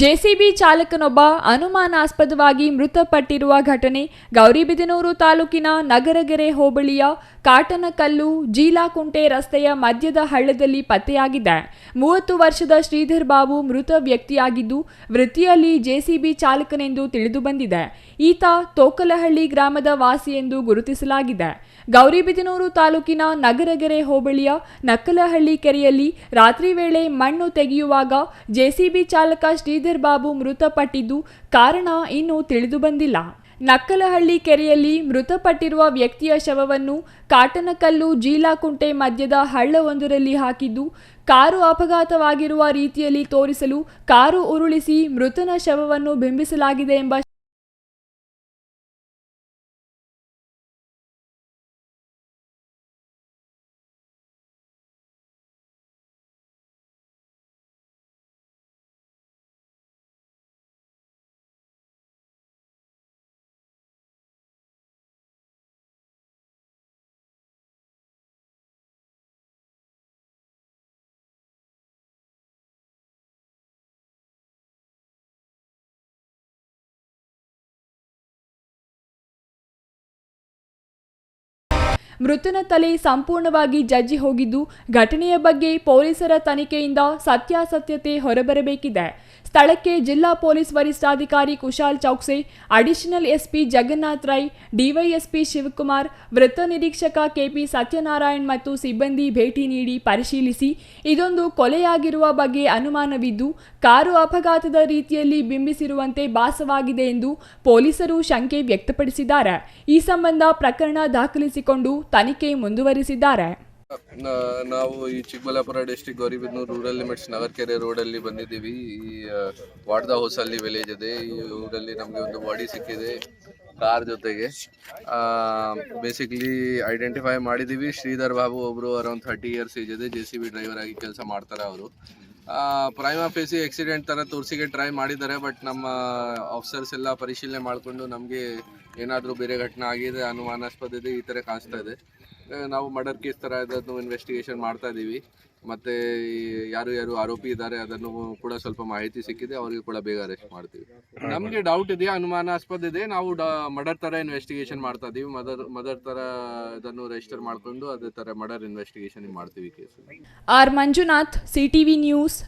JCB ಚಾಲಕನೊಬ್ಬ ಅನುಮಾನಾಸ್ಪದವಾಗಿ ಮೃತಪಟ್ಟಿರುವ ಘಟನೆ ಗೌರಿಬಿದನೂರು ತಾಲೂಕಿನ ನಗರಗೆರೆ ಹೋಬಳಿಯ ಕಾಟನಕಲ್ಲು ಜೀಲಾಕುಂಟೆ ರಸ್ತೆಯ ಮಧ್ಯದ ಹಳ್ಳದಲ್ಲಿ ಪತ್ತೆಯಾಗಿದೆ. 30 ವರ್ಷದ ಶ್ರೀಧರ್ ಬಾಬು ಮೃತ ವ್ಯಕ್ತಿಯಾಗಿದ್ದು, ವೃತ್ತಿಯಲ್ಲಿ ಜೆಸಿಬಿ ಚಾಲಕನೆಂದು ತಿಳಿದುಬಂದಿದೆ. ಈತ ತೋಕಲಹಳ್ಳಿ ಗ್ರಾಮದ ವಾಸಿ ಎಂದು ಗುರುತಿಸಲಾಗಿದೆ. ಗೌರಿಬಿದನೂರು ತಾಲೂಕಿನ ನಗರಗೆರೆ ಹೋಬಳಿಯ ನಕ್ಕಲಹಳ್ಳಿ ಕೆರೆಯಲ್ಲಿ ರಾತ್ರಿ ವೇಳೆ ಮಣ್ಣು ತೆಗೆಯುವಾಗ ಜೆಸಿಬಿ ಚಾಲಕ ಶ್ರೀಧರ್ ಬಾಬು ಮೃತಪಟ್ಟಿದ್ದು, ಕಾರಣ ಇನ್ನೂ ತಿಳಿದುಬಂದಿಲ್ಲ. ನಕ್ಕಲಹಳ್ಳಿ ಕೆರೆಯಲ್ಲಿ ಮೃತಪಟ್ಟಿರುವ ವ್ಯಕ್ತಿಯ ಶವವನ್ನು ಕಾಟನಕಲ್ಲು ಜೀಲಾಕುಂಟೆ ಮಧ್ಯದ ಹಳ್ಳವೊಂದರಲ್ಲಿ ಹಾಕಿದ್ದು, ಕಾರು ಅಪಘಾತವಾಗಿರುವ ರೀತಿಯಲ್ಲಿ ತೋರಿಸಲು ಕಾರು ಉರುಳಿಸಿ ಮೃತನ ಶವವನ್ನು ಬಿಂಬಿಸಲಾಗಿದೆ ಎಂಬ ಮೃತನ ತಲೆ ಸಂಪೂರ್ಣವಾಗಿ ಜಜ್ಜಿ ಹೋಗಿದ್ದು, ಘಟನೆಯ ಬಗ್ಗೆ ಪೊಲೀಸರ ತನಿಖೆಯಿಂದ ಸತ್ಯಾಸತ್ಯತೆ ಹೊರಬರಬೇಕಿದೆ. ಸ್ಥಳಕ್ಕೆ ಜಿಲ್ಲಾ ಪೊಲೀಸ್ ವರಿಷ್ಠಾಧಿಕಾರಿ Kushal Chowkse, additional SP Jagannath Rai, DYSP Shivakumar, ವೃತ್ತ ನಿರೀಕ್ಷಕ ಕೆಪಿ ಸತ್ಯನಾರಾಯಣ್ ಮತ್ತು ಸಿಬ್ಬಂದಿ ಭೇಟಿ ನೀಡಿ ಪರಿಶೀಲಿಸಿ, ಇದೊಂದು ಕೊಲೆಯಾಗಿರುವ ಬಗ್ಗೆ ಅನುಮಾನವಿದ್ದು, ಕಾರು ಅಪಘಾತದ ರೀತಿಯಲ್ಲಿ ಬಿಂಬಿಸಿರುವಂತೆ ಭಾಸವಾಗಿದೆ ಎಂದು ಪೊಲೀಸರು ಶಂಕೆ ವ್ಯಕ್ತಪಡಿಸಿದ್ದಾರೆ. ಈ ಸಂಬಂಧ ಪ್ರಕರಣ ದಾಖಲಿಸಿಕೊಂಡು ತನಿಖೆ ಮುಂದುವರಿಸಿದ್ದಾರೆ. ನಾವು ಈ Chikkaballapur district Gauribidanur rural limits Nagarakere ರೋಡಲ್ಲಿ ಬಂದಿದ್ದೀವಿ. ಈ ವಾಡ್ದ ಹೊಸಲ್ಲಿ ವಿಲೇಜ್ ಇದೆ. ಈ ಊರಲ್ಲಿ ನಮಗೆ ಒಂದು ಬಾಡಿ ಸಿಕ್ಕಿದೆ ಕಾರ್ ಜೊತೆಗೆ. ಬೇಸಿಕಲಿ ಐಡೆಂಟಿಫೈ ಮಾಡಿದ್ದೀವಿ. ಶ್ರೀಧರ್ ಬಾಬು ಒಬ್ಬರು ಅರೌಂಡ್ 30 ಇಯರ್ಸ್ ಏಜ್ ಇದೆ. JCB ಡ್ರೈವರ್ ಆಗಿ ಕೆಲಸ ಮಾಡ್ತಾರೆ ಅವರು. ಪ್ರೈಮಾ ಫೇಸಿ ಆಕ್ಸಿಡೆಂಟ್ ಥರ ತೋರಿಸಿಗೆ ಟ್ರೈ ಮಾಡಿದ್ದಾರೆ. ಬಟ್ ನಮ್ಮ ಆಫೀಸರ್ಸ್ ಎಲ್ಲ ಪರಿಶೀಲನೆ ಮಾಡಿಕೊಂಡು ನಮಗೆ ಏನಾದರೂ ಬೇರೆ ಘಟನೆ ಆಗಿದೆ, ಅನುಮಾನಾಸ್ಪದ ಇದೆ, ಈ ಥರ ಕಾಣಿಸ್ತಾ ಇದೆ. ನಾವು ಮರ್ಡರ್ ಕೇಸ್ ಥರ ಅದನ್ನು ಇನ್ವೆಸ್ಟಿಗೇಷನ್ ಮಾಡ್ತಾ ಇದ್ದೀವಿ. ಮತ್ತು ಯಾರು ಆರೋಪಿ ಇದ್ದಾರೆ ಅದನ್ನು ಕೂಡ ಸ್ವಲ್ಪ ಮಾಹಿತಿ ಸಿಕ್ಕಿದೆ, ಅವರಿಗೆ ಕೂಡ ಬೇಗ ಅರೆಸ್ಟ್ ಮಾಡ್ತೀವಿ. ನಮಗೆ ಡೌಟ್ ಇದೆಯಾ, ಅನುಮಾನಾಸ್ಪದ ಇದೆ, ನಾವು ಮರ್ಡರ್ ಥರ ಇನ್ವೆಸ್ಟಿಗೇಷನ್ ಮಾಡ್ತಾ ಇದ್ದೀವಿ. ಮರ್ಡರ್ ಥರ ಅದನ್ನು ರಿಜಿಸ್ಟರ್ ಮಾಡಿಕೊಂಡು ಅದೇ ಥರ ಮರ್ಡರ್ ಇನ್ವೆಸ್ಟಿಗೇಷನ್ ಮಾಡ್ತೀವಿ case. R Manjunath, CTV news.